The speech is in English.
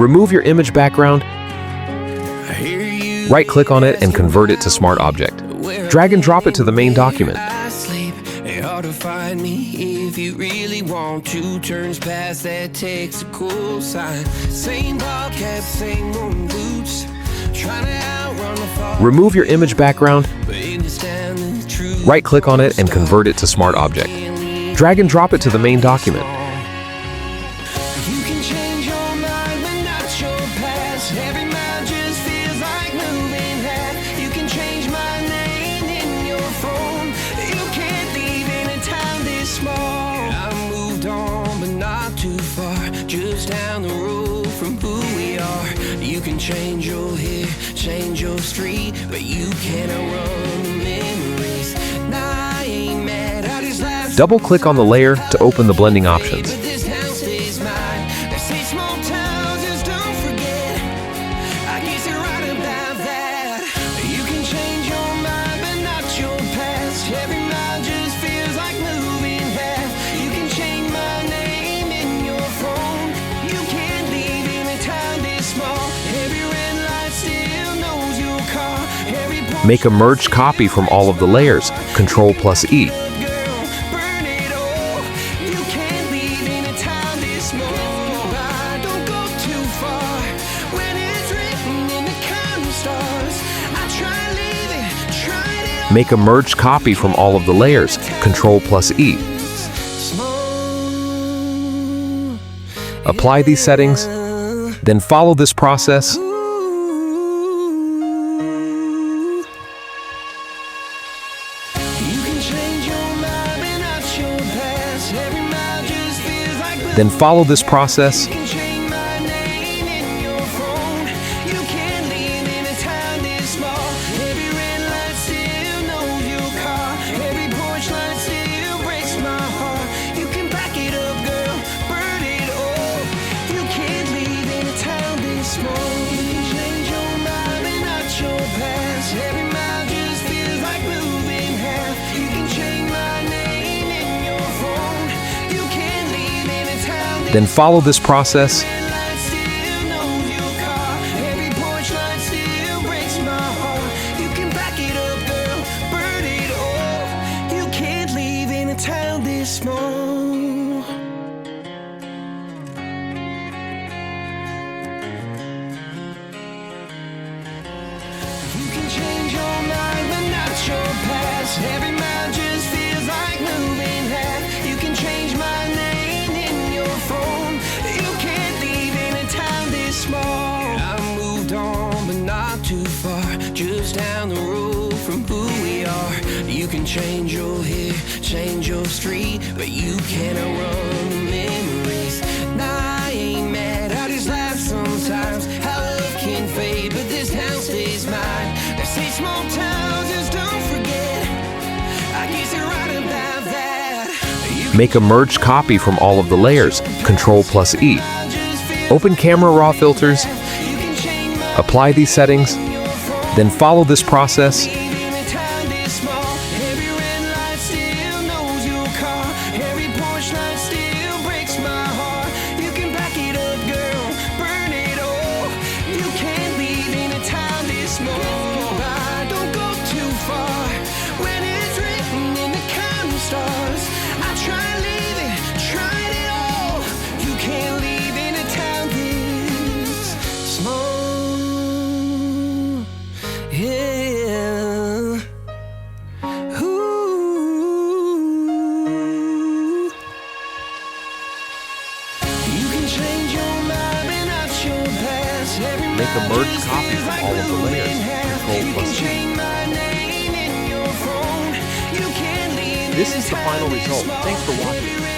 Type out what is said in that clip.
Remove your image background. Right-click on it and convert it to Smart Object. Drag and drop it to the main document. Hard to find me if you really want to. Turns past that takes a cool sign. Same ball cap, same moon boots. Trying to outrun the fall. Remove your image background. Right-click on it and convert it to Smart Object. Drag and drop it to the main document. You can change your mind, but not your past. Every mile just feels like moving half. You can change my name in your phone. You can't leave in a town this small. I moved on, but not too far. Just down the road from who we are. You can change your hair, change your street, but you can't outrun the memories. Nah, I ain't mad, I just laugh. Double-click on the layer to open the blending options. Make a merged copy from all of the layers. Ctrl+E. Make a merged copy from all of the layers. Ctrl+E. Apply these settings, then follow this process. Then follow this process. Then follow this process. Every mile just feels like moving half. You can change my name in your phone. You can't leave in a town this small. I moved on, but not too far. Just down the road from who we are. You can change your hair, change your street, but you can't outrun the memories. Nah, I ain't mad, I just laugh sometimes. How love can fade, but this town stays mine. They say small towns just don't forget. Make a merged copy from all of the layers. Ctrl+E. Open Camera Raw filters. Apply these settings. Then follow this process. Make a merged copy from all of the layers. Ctrl+E. This is the final result. Thanks for watching.